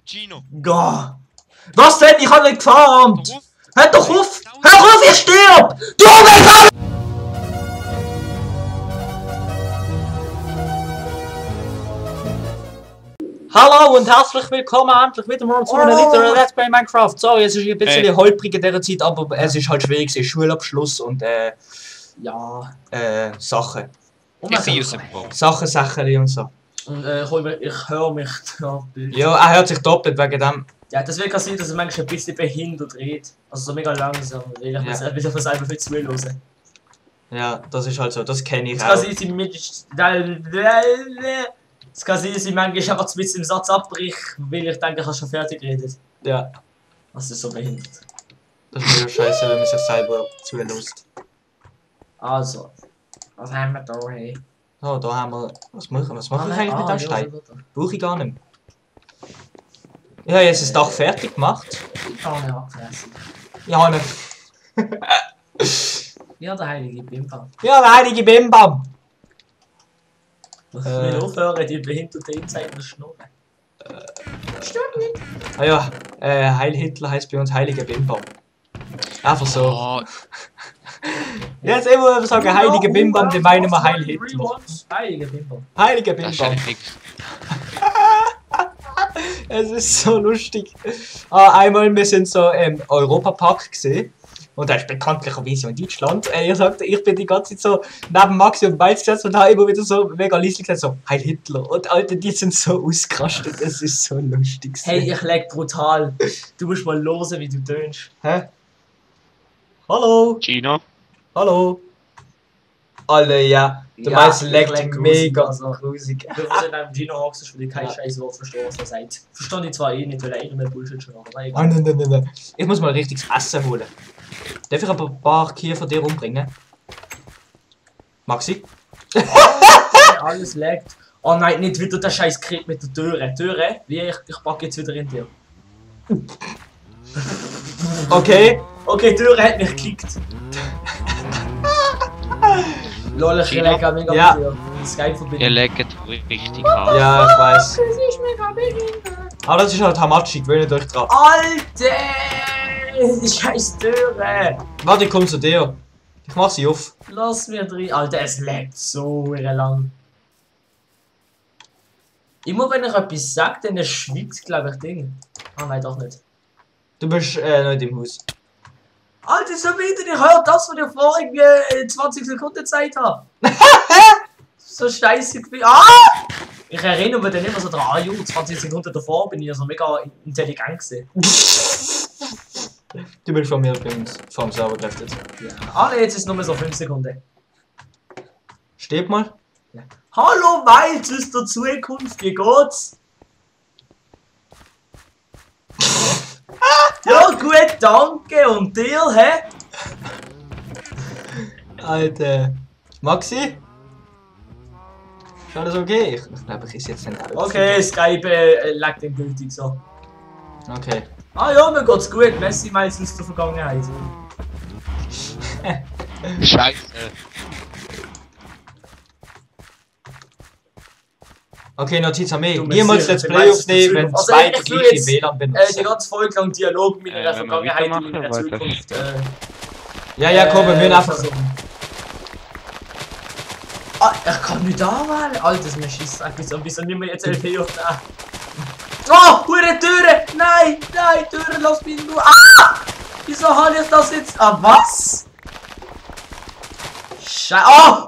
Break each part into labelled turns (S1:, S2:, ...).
S1: Gino.
S2: Gah. Was denn? Ich hab nicht gefarmt! Hör doch auf! Hör auf, ich stirb! Du Mega! Hallo und herzlich willkommen endlich wieder mal zu einem weiteren Let's Play Minecraft. Sorry, es ist ein bisschen holprig in dieser Zeit, aber es ist halt schwierig, es ist Schulabschluss und ja, Sachen. Sachen und so. Und ich höre mich da. Ja, er hört sich doppelt wegen dem. Ja, das wird sein, dass er manchmal ein bisschen behindert redet. Also so mega langsam, weil ich muss ein bisschen von selber viel zuhören. Ja, das ist halt so, das kenne ich auch. Das kann sein, dass ich manchmal einfach ein bisschen im Satz abbrich, weil ich denke, ich habe schon fertig geredet. Ja. Das ist so behindert. Das ist mega scheiße, wenn man sich selber zuhört. Also, was haben wir da, hey? Oh, da haben wir... Was mache ich eigentlich mit dem Stein? Brauche ich gar nicht mehr. Ich habe jetzt das Dach fertig gemacht. Ich habe ihn abgefressen. Ja, ne. Ja, der heilige Bimbam. Ja, der heilige Bimbam! Ich will aufhören, die behinderte Insider zu schnurren. Stimmt nicht. Ah ja, Heil Hitler heisst bei uns heiliger Bimbam. Einfach so. Oh. Jetzt immer sagen heilige Bimbam, die meinen wir Heil Hitler. Heiliger Bimbam. Heiliger Bimbam. Es ist so lustig. Einmal, wir sind so im Europapark gesehen. Und er ist bekanntlicherweise in Deutschland. Ich bin die ganze Zeit so neben Maxi und Miles gesessen und habe immer wieder so mega leise gesagt, so Heil Hitler. Und Alter, die sind so ausgerastet. Es ist so lustig. Hey, ich leg brutal. Du musst mal hören, wie du tönst. Hä? Hallo?
S1: Gino?
S2: Hallo? Alle, ja. Der Miles leckt mega grusig. Du musst in einem Gino hockst, weil ich kein scheiß Wort verstehe, was er sagt. Verstehe ich zwar eh nicht, weil er irgendein Bullshit schon macht. Nein. Ich muss mal richtiges Essen holen. Darf ich aber ein paar Kühe von dir umbringen? Maxi? Alles leckt. Oh nein, nicht wieder der scheiß Krieg mit der Türe. Türe? Wie ich packe jetzt wieder in dir. Okay. Okay, Türe hat mich gekickt. Lol, ich lecke mega mit dir. Skype-Verbindung.
S1: Ihr leckt richtig hart.
S2: Ja, ich weiß. Das ist mega behindert. Aber das ist halt Hamachi, gewöhnt euch dran. Alter! Die scheiß Türe! Warte, ich komm zu dir. Ich mach sie auf. Lass mir drin. Alter, es leckt so lang. Immer wenn ich etwas sage, dann schweigt, glaube ich, Ding. Ah, nein, doch nicht. Du bist nicht im Haus. Alter, so wieder, ich höre das, was ich vorhin 20 Sekunden Zeit habe. So scheiße. Ich erinnere mich dann immer so dran, 20 Sekunden davor bin ich so mega intelligent gewesen. Du bist von mir übrigens vom Server geleftet. Ja. Jetzt ist es nur so 5 Sekunden. Steht mal. Ja. Hallo Miles aus der Zukunft, wie geht's? Ja gut, danke. Und dir, hä? Alter. Maxi? Ist alles okay? Ich glaube, ich ist jetzt nicht alles. Okay, Skype legt den gültig so. Okay. Ah ja, mir geht's gut. Messi Miles aus der Vergangenheit.
S1: Scheiße.
S2: Okay, Notiz an mich. Niemals Let's Play aufnehmen, wenn zwei die gleiche WLAN benutzen. Die ganze Folge lang Dialog mit der Vergangenheit und in der Zukunft. Ja, komm, wir müssen einfach so. Ah, ich kann nicht anwählen. Alter, das mir schießt einfach. Wieso nehmen wir jetzt LP auf? Oh, hure Türe! Nein, Türe, lass mich nur. Ah! Wieso habe ich das jetzt? Ah, was? Scheiße.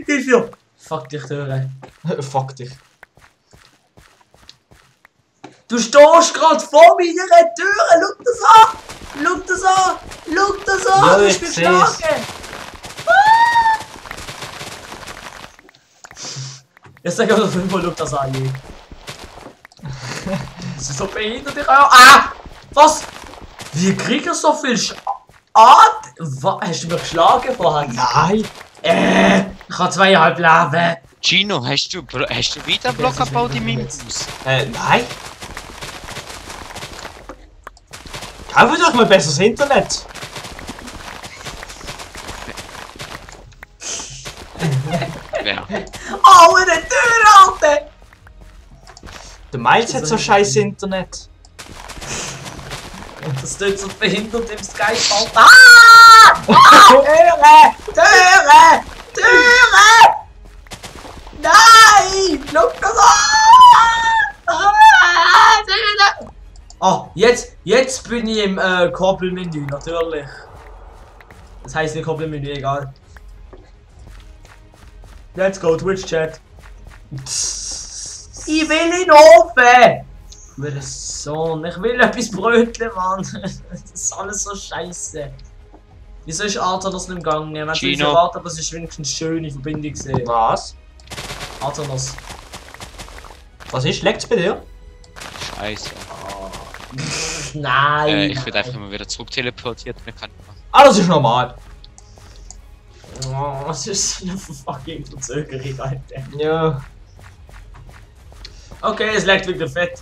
S2: Hilfe! Fuck dich, Türe. Fuck dich. Du stehst gerade vor meiner Türe! Schau das an! Ja, du bist geschlagen! Ich sag aber 5-mal, schau das an! Das ist so behindert, ich auch. Ah! Was? Wie krieg ich so viel Hast du mich geschlagen vorher? Nein! Ich habe 2,5 Leben.
S1: Gino, hast du wieder einen Block abgebaut in meinem Haus?
S2: Nein. Kaufen doch mal besseres Internet. Ja. Oh, eine Tür, Alter! Der Miles hat so scheiß Internet.
S3: Und das tut so behindert im Skype. Ah! Türe! Türe! Türe! Nein! Schluck das an! Ah, jetzt bin ich im Koppelmenü, natürlich. Das heisst nicht Koppelmenü, egal. Let's go, Twitch-Chat. Ich will ihn offen! Ich will Sohn, ich will etwas Brötchen, Mann. Das ist alles so scheiße. Wieso ist Arthanos nicht im Gang? Man hat es erwartet, aber es ist wenigstens eine schöne Verbindung gesehen.
S2: Was?
S3: Arthanos.
S2: Was ist? Leckt's bei dir?
S1: Scheiße.
S3: Nein!
S1: Ich werde einfach mal wieder zurück teleportiert. Mir kann
S2: Ah, das ist normal.
S3: Oh, was ist so eine fucking Verzögerung, Alter?
S2: Ja.
S3: Okay, es leckt wieder fett.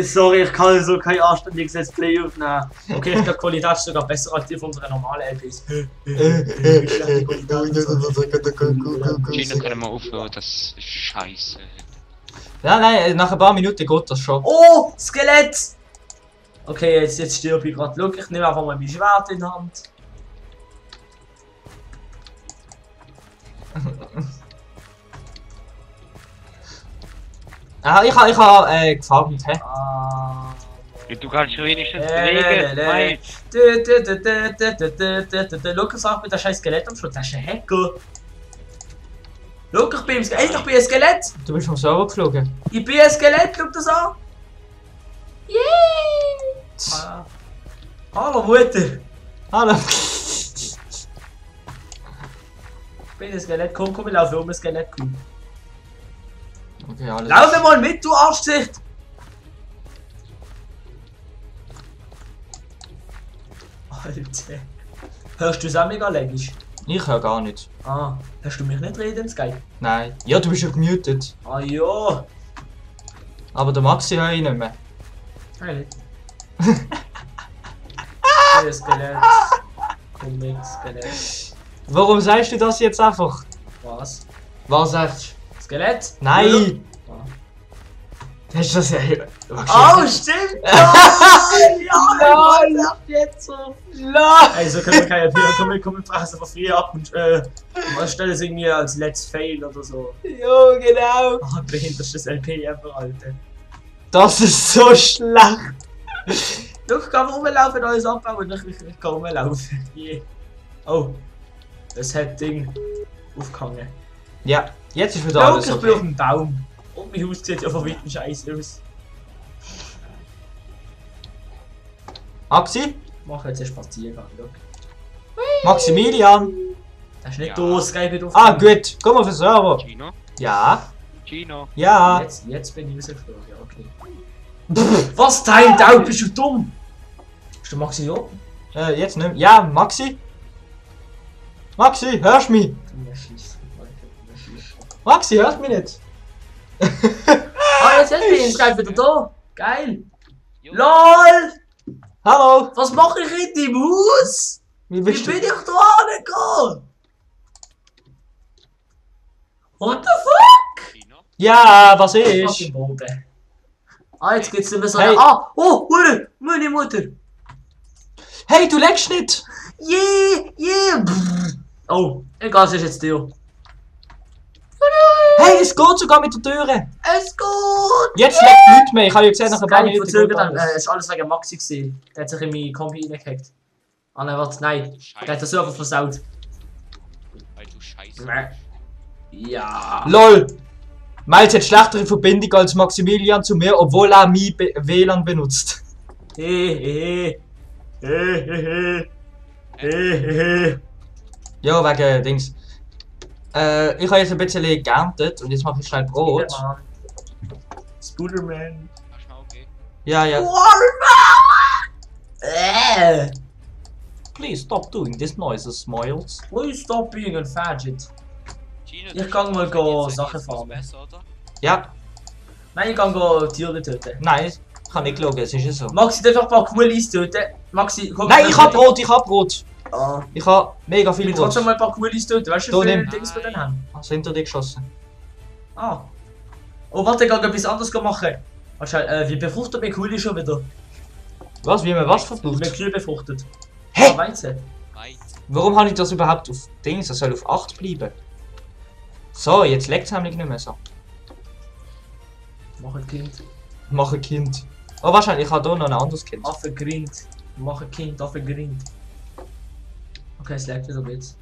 S3: Sorry, ich kann so kein anständiges Let's Play aufnehmen. Okay, ich glaube, die Qualität ist sogar besser als die von unserer normalen LPs.
S1: Gino kann mal aufhören, das ist scheiße.
S2: Ja, nein, nach ein paar Minuten geht das schon.
S3: Oh, Skelett! Okay, jetzt stirb ich gerade. Schau, ich nehme einfach mal mein Schwert in die Hand.
S2: Ah, ich habe gefarmt, hä?
S3: Ah.
S1: Du kannst wenigstens bewegen.
S3: Schau, sag mir, das ist ein Skelett am Schluss. Das ist ein Hacker. Schau, ich bin ein Skelett.
S2: Du bist vom Server geflogen.
S3: Ich bin ein Skelett, schau das an. Yay! Hallo Mutter.
S2: Hallo.
S3: Ich bin ein Skelett. Komm, wir laufen um ein Skelett.
S2: Okay, alles.
S3: Lauf mal mit, du Arschgesicht! Alter. Hörst du es auch mega längig?
S2: Ich höre gar nicht.
S3: Ah, hast du mich nicht reden, Skype?
S2: Nein. Ja, du bist ja gemutet.
S3: Ah ja.
S2: Aber der Maxi höre ich nicht mehr.
S3: Hey. Skelett. Komm mit, Skelett.
S2: Warum sagst du das jetzt einfach?
S3: Was?
S2: Was sagst du?
S3: Skelett?
S2: Nein!
S3: Ja.
S2: Hast du das ja.
S3: Oh, stimmt! Ja, jetzt so.
S2: Nein!
S3: Ey, so können wir keine Bier. Komm, wir fressen einfach früh ab und stellen es irgendwie als Let's Fail oder so.
S2: Jo, genau!
S3: Ah, behindertstes LP ever, Alter.
S2: Das ist so schlecht!
S3: Schau, ich kann rumlaufen, alles abbauen, ich kann rumlaufen. Yeah. Oh, es hat Ding aufgehangen.
S2: Ja, jetzt ist wieder
S3: Schau,
S2: alles
S3: ich bin
S2: okay.
S3: auf dem Baum. Und mein Haus sieht ja von weitem scheiße aus.
S2: Maxi?
S3: Mach jetzt einen Spaziergang, schau.
S2: Maximilian!
S3: Das ist nicht
S1: Ja.
S3: da, Skype wird
S2: Ah,
S3: aufgehangen.
S2: gut. Komm auf den Server.
S1: Gino?
S2: Ja.
S1: Gino?
S2: Ja.
S3: Jetzt bin ich rausgeflogen, ja, okay. Was, Time Out, bist du dumm? Ist der Maxi da?
S2: Jetzt nicht mehr. Ja, Maxi? Maxi, hörst du mich? Maxi, hörst du mich nicht?
S3: Ah, jetzt bin ich Skype wieder da. Geil. LOL!
S2: Hallo?
S3: Was mache ich in deinem Haus?
S2: Wie
S3: Wie
S2: bist
S3: bin
S2: du?
S3: ich da angekommen? What the fuck?
S1: Gino?
S2: Ja, was
S3: Fuck
S2: ist?
S3: im Boden. Ah, jetzt geht's nicht mehr so.
S2: Hey.
S3: Ah, oh, Mutter, meine Mutter.
S2: Hey, du leckst nicht!
S3: Yeah. Brrr. Oh, egal, es ist jetzt dir.
S2: Hey, es geht sogar mit der Türe!
S3: Es geht!
S2: Jetzt leckt nichts mehr, ich habe ja gesehen, nach ein paar
S3: Keine
S2: Minuten
S3: verzögert,
S2: geht
S3: dann
S2: alles.
S3: ist alles wegen Maxi gesehen. Der hat sich in meine Kombi reingehackt. Ah nein, warte, nein.
S1: Scheiße.
S3: Der hat den Server versaut.
S1: Weil du scheiße.
S3: Ja.
S2: LOL! Miles hat schlechtere Verbindung als Maximilian zu mir, obwohl er mein WLAN benutzt.
S3: Hehehe.
S2: Ja, wegen Dings. Ich habe jetzt ein bisschen geerntet und jetzt mache ich schnell Brot.
S3: Spooderman.
S1: Mach mal okay.
S2: Ja, ja.
S3: Waterman!
S2: Please stop doing this noises, Smiles.
S3: Please stop being a fadget.
S1: Gino,
S3: Ich
S1: du
S3: kann mal
S1: jetzt
S3: go
S1: jetzt
S3: Sachen
S1: was
S3: farmen.
S1: besser, oder?
S2: Ja,
S3: Nein, ich kann go Tiere töten.
S2: nein, ich kann nicht schauen, es ist ja so.
S3: Maxi darf einfach ein paar Coolies töten. Maxi, komm.
S2: Nein, ich hab Brot, ich hab Brot.
S3: Ah.
S2: Ich habe mega
S3: Ich
S2: viele
S3: will trotzdem
S2: Wurst.
S3: mal ein paar Coolis dort. Weißt du,
S2: Da
S3: wie viele
S2: nimm.
S3: Dings wir denn haben?
S2: Was hinter dir geschossen?
S3: Ah. Oh, warte, ich kann etwas anderes machen. Wahrscheinlich, wie befruchtet man Coolis schon wieder?
S2: Was? Wie man was
S3: Mit
S2: verbraucht?
S3: Kühe befruchtet.
S2: Hä?
S3: Ah, Weizen.
S1: Weit.
S2: Warum habe ich das überhaupt auf Dings? Das soll auf 8 bleiben. So, jetzt leckt es nämlich nicht mehr so.
S3: Mach ein Kind.
S2: Mach ein Kind. Oh, wahrscheinlich, ich habe hier noch ein anderes Kind.
S3: Affe Grind. Mach ein Kind, Affe Grind. Okay, es leckt wieder jetzt.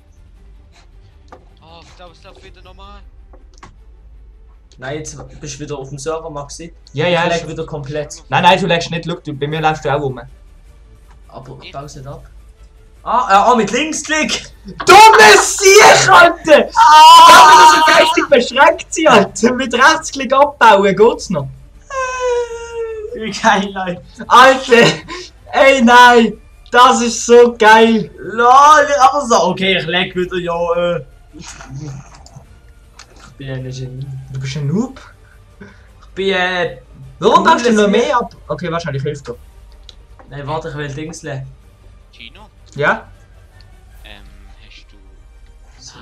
S1: Oh, ich glaube, es läuft wieder normal.
S3: Nein, jetzt bist du wieder auf dem Server, Maxi.
S2: Ja,
S3: Ich
S2: ja.
S3: leg wieder komplett.
S2: Nein, du legst nicht. Schau, bei mir läufst du auch rum.
S3: Aber baust nicht ab. Ah, mit Linksklick!
S2: Dummes Sieg, Alter! Ah! So geistig beschränkt sie, Alter! Mit Rechtsklick abbauen geht's noch.
S3: Wie geil, Leute.
S2: Alter! Ey, nein! Das ist so geil!
S3: Lol, aber so. Okay, ich leg wieder, ja, Ich bin ein Genie.
S2: Du bist ein Noob.
S3: Ich bin,
S2: Warum baust du noch
S3: Sieg.
S2: mehr ab? Okay, wahrscheinlich hilft dir.
S3: Nein, warte, ich will Dings legen.
S1: Gino,
S3: Oh.
S2: Ja?
S1: hast du.
S3: So.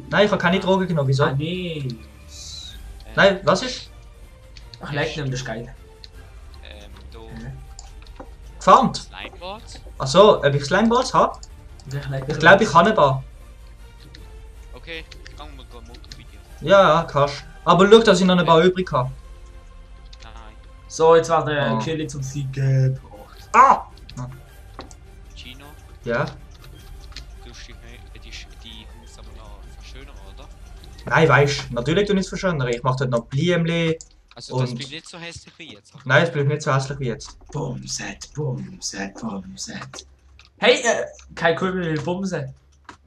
S2: Nein, ich habe keine Drogen genommen. Wieso?
S3: Ah, nee.
S2: Nein, was ist?
S3: Ich leg nicht, das ist geil.
S1: Du.
S2: Gefarmt?
S1: Slimeboard?
S2: Achso, ob ich Slimeballs habe? Ich glaube, ich habe ein paar.
S1: Okay, gehen wir mal Video.
S2: Ja, kannst. Aber schau, dass ich noch ein paar übrig habe.
S1: Nein.
S3: So, jetzt war der
S2: Oh.
S3: Killing zum Sieg gebraucht.
S2: Ah!
S1: Gino,
S2: Ja?
S1: du musst die Haus aber noch verschönern, oder?
S2: Nein, weißt natürlich tu ich es verschönern. Ich mache dort noch Bliemli.
S1: Also, das
S2: Und-
S1: bleibt nicht so hässlich wie jetzt.
S2: Nein, es bleibt nicht so hässlich wie jetzt.
S3: Bumset, Bumset, Bumset. Hey, kein Kübel will Bumsen.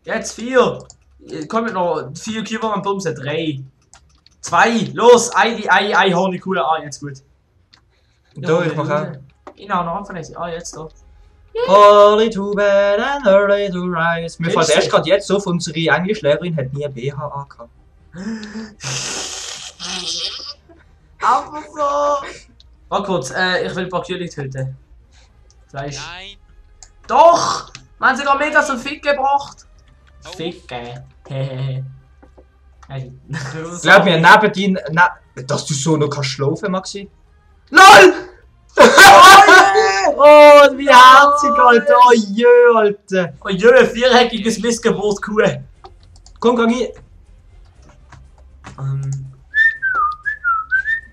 S3: Jetzt 4. Kommen noch 4 Kübel und Bumsen. 3. 2. Los, ein Honigkuhle. Ah, jetzt gut.
S2: Da, ich mache auch.
S3: Ich noch Anfang. Ah, jetzt da.
S2: Early to bed and early to rise. Mir
S3: Kennst
S2: fällt
S3: du?
S2: erst gerade jetzt auf, unsere Englischlehrerin hat nie ein BH angehabt.
S3: Aber so. Warte kurz, ich will ein paar Kühe töten. Fleisch.
S1: Nein!
S3: Doch! Wir haben sogar mega so Fick gebracht.
S1: Oh.
S3: Ficke. Hehehe. Hey.
S2: Glaub mir, neben dir, dass du so noch kannst schlafen, Maxi. LOL! Oh, wie herzig, Alter! Oh jö, Alter!
S3: Oh jö, viereckiges Missgeburt Kuh.
S2: Komm, gang hier!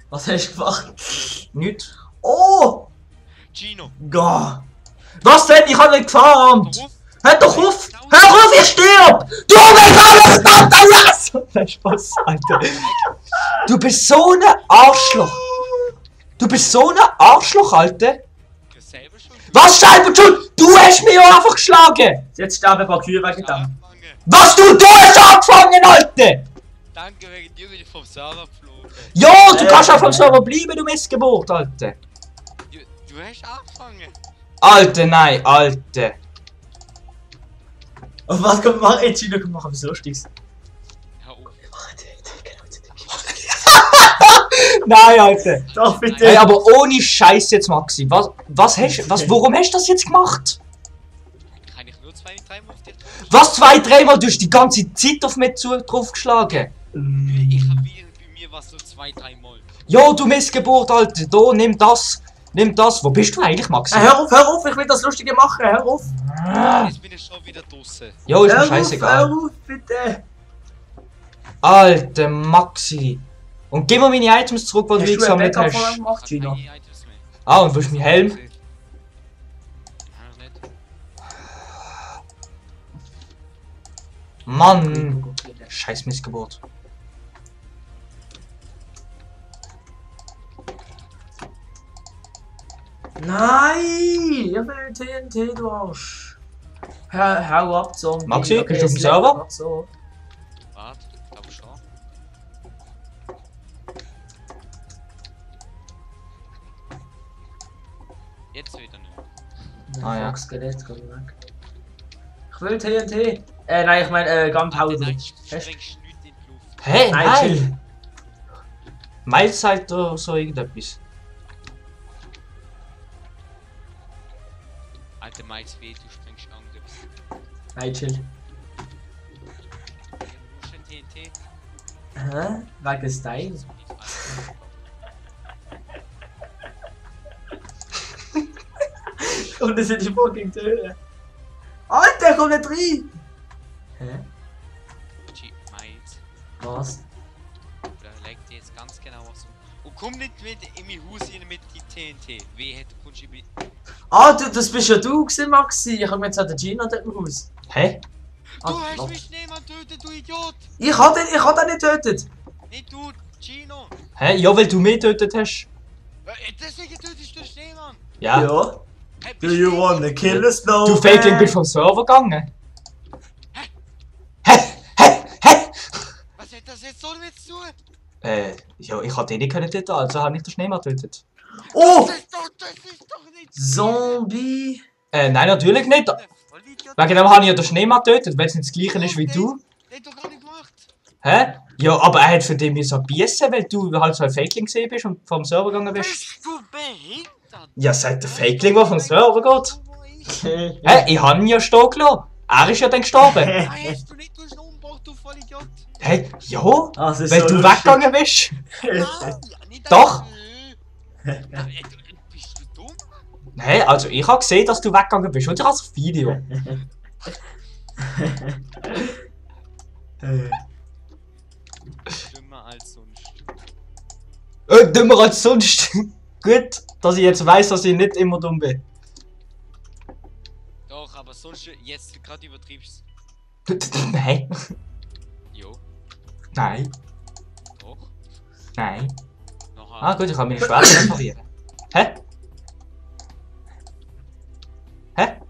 S3: Was hast du gemacht?
S2: Nicht.
S3: Oh!
S1: Gino!
S3: Gah!
S2: Was denn? Ich hab nicht gefarmt!
S1: Ruf!
S2: Hör doch auf! Hör auf, ich stirb! Du willst alles machen! Nein, Spaß, Alter. Du bist so ein Arschloch! Du bist so ein Arschloch, Alter!
S1: Du selber schon?
S2: Was selber schuld? Du hast mich ja einfach geschlagen!
S3: Jetzt sterben ein paar Kühe wegen dem.
S1: Anfangen!
S2: Was du hast angefangen, Alter!
S1: Danke, wegen dir bin ich vom Server geflogen.
S2: Ja, du kannst auch vom Server bleiben, du Missgeburt, Alter!
S1: Du hast angefangen!
S2: Alter, nein, Alter!
S3: Und was können wir machen? Jetzt Gino, komm, machen wir so Lustiges.
S1: Hör auf!
S2: Nein, Alter!
S3: Doch, bitte!
S2: Hey, aber ohne Scheiß jetzt, Maxi. Warum hast du das jetzt gemacht?
S1: Kann ich nur 2, 3 Mal auf dich drücken?
S2: Was 2, 3 Mal? Du hast die ganze Zeit auf mich draufgeschlagen.
S1: Ich hab bei mir was so 2, 3 Mal.
S2: Jo, du Missgeburt, Alter. Da, nimm das. Nimm das. Wo bist du eigentlich, Maxi?
S3: Hör auf, ich will das Lustige machen, hör auf!
S1: Jetzt bin ich schon wieder draussen.
S2: Jo, ist mir
S3: Hör auf,
S2: scheißegal.
S3: hör auf, bitte!
S2: Alter, Maxi. Und gib mir meine Items zurück, die du
S3: Hast du ein
S2: gesammelt
S3: Backup von
S2: hast.
S3: einem gemacht, Gino?
S1: Keine Items mehr.
S2: Ah, und wo ist mein Helm?
S1: Nein, nicht.
S2: Mann. Scheiß Missgeburt.
S3: Nein! Ich will TNT, du Arsch! Hau ab, Zombie!
S2: Maxi, bist du auf dem
S3: es
S2: Server?
S3: lebt so.
S1: Warte, ich glaube schon. Jetzt wieder nicht.
S3: Nein,
S2: ja.
S3: fuck, Skelett, komm weg. Ich will TNT! Nein, ich meine, Gunpowder.
S1: Nein,
S3: Hast-
S1: sprengst nichts in die Luft.
S2: Hä?
S3: Nein,
S2: Nein!
S3: chill.
S2: Mahlzeit oder so irgendetwas.
S1: Alter, Miles weh, du sprengst anders.
S3: Nein, chill.
S1: Wo ist denn TNT?
S3: Hä? Wegen Style? Und das sind die fucking Töne. Alter, komm nicht rein! Hä?
S1: Meins.
S3: Was?
S1: Da legt jetzt ganz genau was um. Und komm nicht mit in mein Haus rein mit die TNT. Wie hätte kommst du mit.
S3: Ah, das bist ja du gewesen, Maxi. Ich hab mir jetzt auch den Gino dort im Haus.
S2: Hä?
S1: Du hast mich niemand tötet, du Idiot!
S3: Ich hab den nicht getötet.
S1: Nicht du, Gino!
S2: Hä? Ja, weil du mich getötet hast.
S1: Deswegen tötest du Schneemann!
S2: Ja.
S3: Ja.
S1: Hey,
S3: Do you wanna kill a snowman?
S2: Du Feigling bist vom Server gegangen. Hä?
S1: Was hat das jetzt so damit zu tun?
S2: Ja, ich hab den nicht können töten, also habe ich den Schneemann getötet.
S3: Oh!
S1: Das ist doch nicht.
S3: Zombie!
S2: Nein, natürlich nicht. Wegen dem habe ich ja den Schneemann getötet, weil es nicht das gleiche ist wie du.
S1: Der hat doch gar nicht gemacht.
S2: Hä? Ja, aber er hat für den müssen biessen, weil du halt so ein Feigling gesehen bist und vom Server gegangen bist.
S1: Bist du behindert?
S2: Ja, sagt der Feigling, der vom Server geht.
S3: Hä?
S2: Hä? Ich habe ihn ja stehen gelassen. Er ist ja dann gestorben.
S1: Nein, hast du nicht durch den Umbruch, du Vollidiot.
S2: Hä? Ja?
S3: Das ist
S2: Weil
S3: so
S2: du
S3: lustig.
S2: weggegangen bist.
S1: Nein, nicht
S2: Doch.
S1: Bist du dumm?
S2: Hä? Also ich habe gesehen, dass du weggegangen bist. Und ich habe das Video.
S1: Dümmer als sonst.
S2: Dümmer als sonst. Gut, dass ich jetzt weiss, dass ich nicht immer dumm bin.
S1: Doch, aber sonst jetzt gerade übertriebst.
S2: Nein.
S1: Jo,
S2: Nein.
S1: doch.
S2: Nein.
S1: Noch
S2: Ah gut, ich kann meine Schwerte reparieren. Hä? Hä?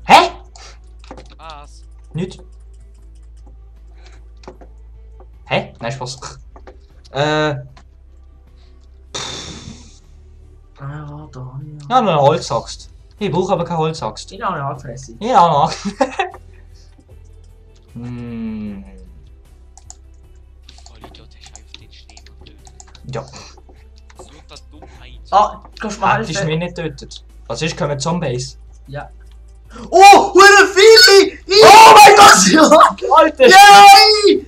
S2: Hä?
S1: Was?
S2: Nicht. Hä? Nein, Spaß.
S3: Ah, da,
S2: Ja, noch eine Holzaxt. Ich brauche aber keine Holzaxt.
S3: Ich habe eine Haarfresse.
S2: Ja, noch. Hm.
S1: Vollidiot, hast einfach den Schneemann tötet.
S2: Ja,
S1: So eine Dummheit.
S3: Ah, kannst du mir
S2: hättest du
S3: helfen?
S2: mich nicht getötet. Was ist, kommen Zombies?
S3: Ja. Oh, what a feeling!
S2: Oh mein Gott!
S3: Ja!
S2: Alter!
S3: Yay!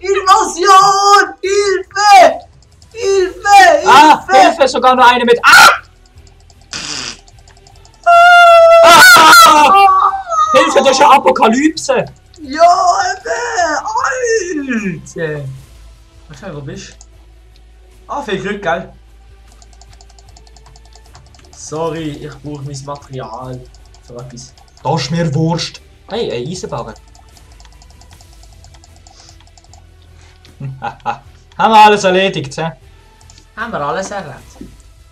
S3: Invasion! Hilfe! Hilfe!
S2: Ah,
S3: Hilfe!
S2: Hilfe, sogar noch eine mit. Ah! Ah! Hilfe, das ist eine Apokalypse!
S3: Ja, eben! Alter! Wahrscheinlich, wo bist du? Ah, viel Glück, gell? Sorry, ich brauche mein Material für etwas.
S2: Das ist mir Wurst. Hey, eine Eisenbahn. Haben wir alles erledigt, hä?
S3: Haben wir alles erlebt?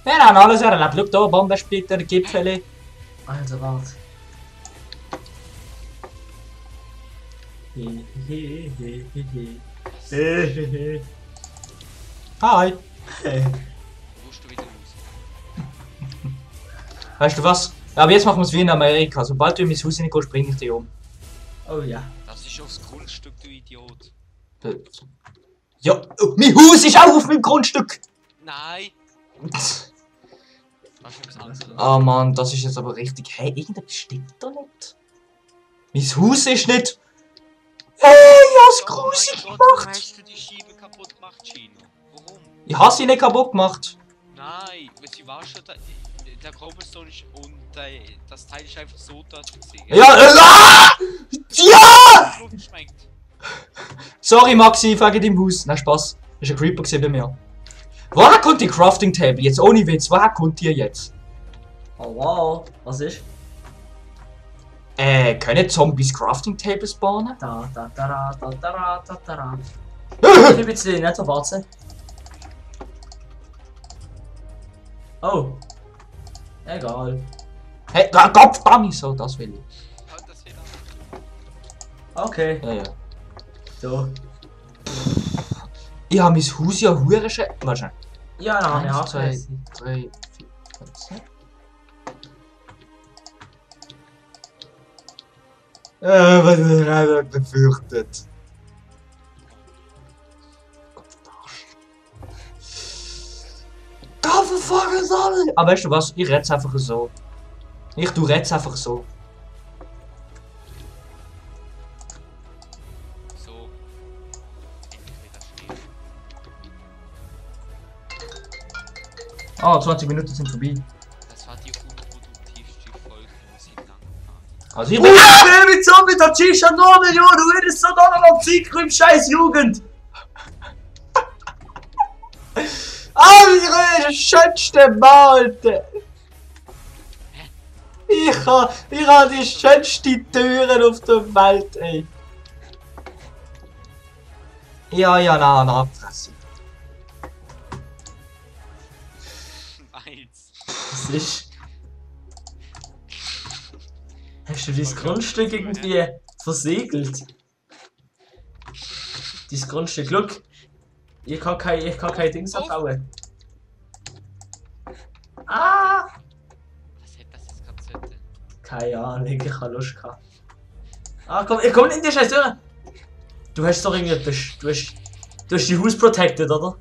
S2: Wir haben alles erlebt. Schau da, Bombensplitter, Gipfeli.
S3: Also, warte.
S2: Hi.
S1: Wo musst du wieder raus?
S2: Weißt du was? Aber jetzt machen wir es wie in Amerika. Sobald du in mein Haus reingehst, bringe ich dich um.
S3: Oh ja.
S1: Das ist aufs Grundstück, du Idiot.
S2: Ja, mein Haus ist auch auf meinem Grundstück.
S1: Nein! Hast du etwas anderes?
S2: Ah Mann, das ist jetzt aber richtig. Hey, irgendetwas stimmt da nicht. Mein Haus ist nicht. Hey, ich hab's grusig
S1: Warum
S2: gemacht.
S1: hast du die Schiebe kaputt gemacht, Gino? Warum?
S2: Ich habe sie nicht kaputt gemacht.
S1: Nein, weil sie war schon da. Der Cobblestone ist und das Teil ist einfach so dort gesehen.
S2: Ja, ja!
S1: Luft geschmeckt.
S2: Sorry Maxi, wegen deinem Haus. Nein, Spaß. Das war ein Creeper bei mir. Woher kommt die Crafting Table? Jetzt ohne Witz, woher kommt die jetzt?
S3: Oh wow. Was ist?
S2: Können Zombies Crafting Tables bauen?
S3: Da, da, da, da, da, da, da, da. Ich bin jetzt nicht so warten. Oh. Egal.
S2: Hey, Kopfbammi, so, das will ich.
S1: Halt das wieder.
S3: Okay.
S2: Ja, ja.
S3: So.
S2: Ich habe mein Haus ja hure schön. Warte schnell.
S3: Ja, dann habe ich
S2: 1,
S3: auch
S2: 2,
S3: vergessen.
S2: 3, 4, 5, 6. Was ist gerade befürchtet? Aber weißt du was? Ich red's einfach so. Ich tu red's einfach so.
S3: Ah, 20 Minuten sind vorbei.
S1: Das war die unproduktivste Folge, wo sie lang war.
S2: Also ich
S3: Oh,
S2: bin...
S3: mit so mit der Tisha nur Millionen, du redest so da noch Zeit im scheiß Jugend.
S2: Eure schönste Malte! Ich ha die schönste Türen auf der Welt, ey. Ja, na, Fresse.
S1: Eins.
S3: Was ist? Hast du dein Grundstück irgendwie versiegelt? Dein Grundstück, look. Ich kann kein Dings abbauen. Ah!
S1: Was hätte das jetzt gerade sollte?
S3: Keine Ahnung, ich habe Lust gehabt. Ah, komm, ich komm in die scheiß Tür! Du hast doch irgendwie. Du hast die Haus protected, oder?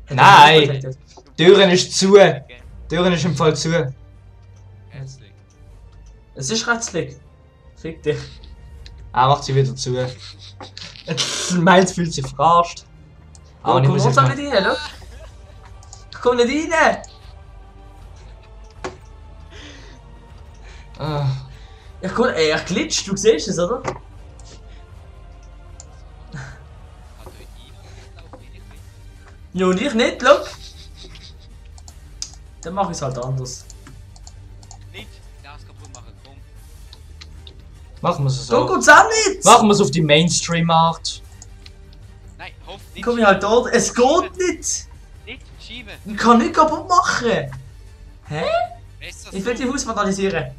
S2: Nein! Die Türen ist zu! Die Türen ist im Fall zu.
S1: Herzlich.
S3: Es ist rätselig. Fick dich.
S2: Er macht sie wieder zu. Meins fühlt sich verarscht.
S3: Aber
S2: ich
S3: komm
S2: muss
S3: uns
S2: jetzt
S3: da
S2: mal...
S3: nicht rein, look. Ich komm nicht rein!
S2: Ah.
S3: Ich komm, ey, ich glitscht, du siehst es, oder?
S1: Hat euch laufen wie ich will?
S3: Ja, und ich nicht, look. Dann mach ich's halt anders.
S1: Nicht Glas kaputt machen, komm.
S2: Machen wir es
S3: Du
S2: so.
S3: kommst auch nicht!
S2: Machen wir es auf die Mainstream-Art.
S1: Nein, hoff
S3: Dann
S1: nicht.
S3: komm ich halt dort. Es geht nicht!
S1: Nicht schieben.
S3: Ich kann nicht kaputt machen! Hä?
S1: Besser
S3: Ich will die
S1: so.
S3: Haus vandalisieren.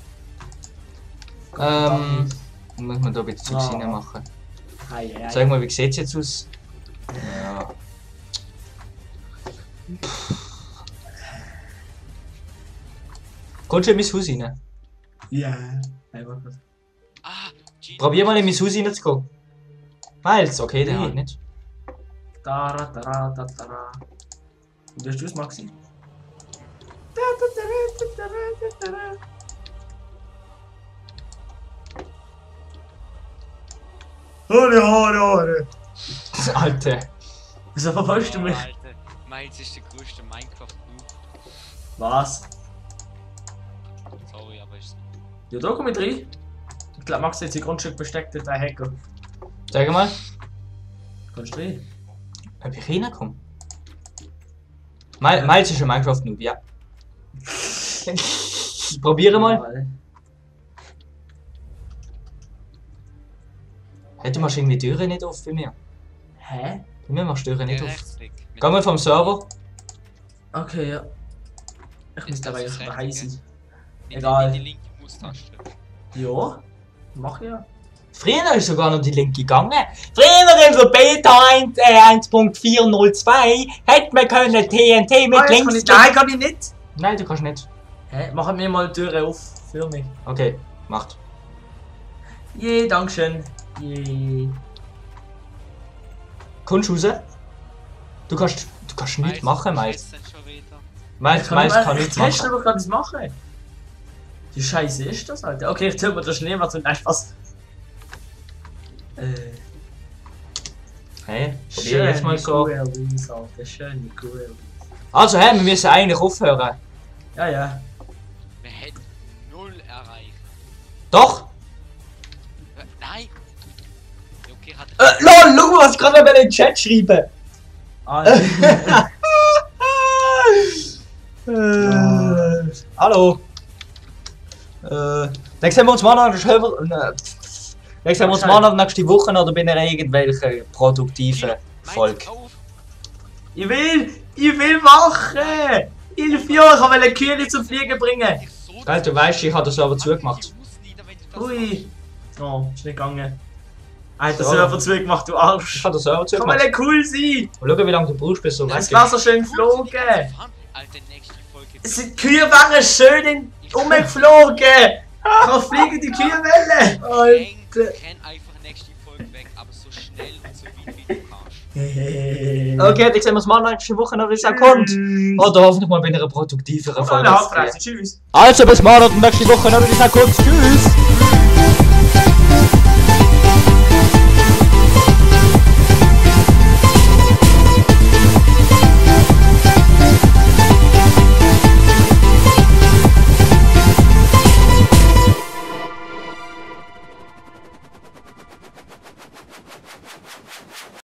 S2: Muss man da ein bisschen Zeugs
S3: Ah.
S2: reinmachen.
S3: Ei.
S2: Sag mal, wie sieht's jetzt aus? Ja. Kommst du in mein Haus rein?
S3: Ja. Einfach gut.
S1: Ah, Gino.
S2: Probier mal in mein Haus reinzugehen. Miles, okay, der
S3: Nee.
S2: halt nicht.
S3: Tara. Und hast du es, Maxi? Hore.
S2: Alter.
S3: Wieso verfolgst du mich?
S1: Alter, Miles ist der größte Minecraft-Noob.
S3: Was?
S1: Sorry, aber ist.
S3: Ja, da komm ich rein. Ich glaube, Max hat sein Grundstück besteckt durch den Hacker.
S2: Sag mal,
S3: Kommst du rein?
S2: ob ich reinkomme? Miles ist ein Minecraft-Noob, ja. Probiere mal. Hey, du machst irgendwie die Türen nicht auf bei mir.
S3: Hä?
S2: Bei mir machst du die Türen nicht auf.
S1: Rechtsklick.
S2: Geh mal vom Server.
S3: Okay, ja. Ich müsste aber
S1: das
S3: eigentlich
S1: das
S3: daheim
S1: Rechte,
S3: sein.
S1: gell?
S3: Egal.
S1: Die linke Maustaste.
S3: Ja, mach ich ja.
S2: Früher ist sogar noch die linke gegangen. Früher in der Beta 1.402 hätte man können TNT mit links...
S3: Nein, kann ich nicht.
S2: Nein, du kannst nicht.
S3: Hä? Mach mir mal die Türe auf für mich.
S2: Okay, macht.
S3: Je, dankeschön. Je.
S2: Kommst du raus? Du kannst nichts machen, Miles. Miles kann nichts
S3: Kannst du
S2: machen.
S3: aber nichts machen? Wie scheiße ist das, Alter? Okay, ich tue mir das Schnee mal zum Spaß.
S2: Hey, probier jetzt mal so.
S3: Alter. Schöne Kuh.
S2: Also, hey, wir müssen eigentlich aufhören.
S3: Ja, ja.
S1: Wir hätten 0 erreicht.
S2: Doch!
S1: Nein! Okay, hat.
S2: LOL, schau mal, was ich gerade in den Chat schreiben.
S3: Alter.
S2: Hallo. Dann sehen wir uns mal nächste Woche oder bei einer irgendwelchen produktiven Folge.
S3: Ich will machen! Hilf ja, ich wollte Kühe zum Fliegen bringen.
S2: Geil, du weißt, ich habe das Server zugemacht.
S3: Ui. Oh, ist nicht gegangen. Hat der
S2: So.
S3: Server zugemacht, du Arsch.
S2: Ich habe das Server
S3: Kann
S2: zugemacht.
S3: mal cool sein.
S2: Und schau, wie lange du brauchst, bis du
S3: Das
S2: weg
S3: war so schön geflogen.
S1: Alter, nächste Folge.
S3: Die Kühe waren schön umgeflogen. Ich kann fliegen, die Kühe wollen.
S1: Alter. Kenn einfach nächste Folge weg, aber so schnell und so wie du kannst.
S2: Okay, dann sehen wir uns mal nächste Woche noch, wie es auch kommt. Oder hoffentlich mal bei einer produktiveren Folge.
S3: Tschüss.
S2: Also, bis morgen und nächste Woche noch, wie es auch kommt. Tschüss!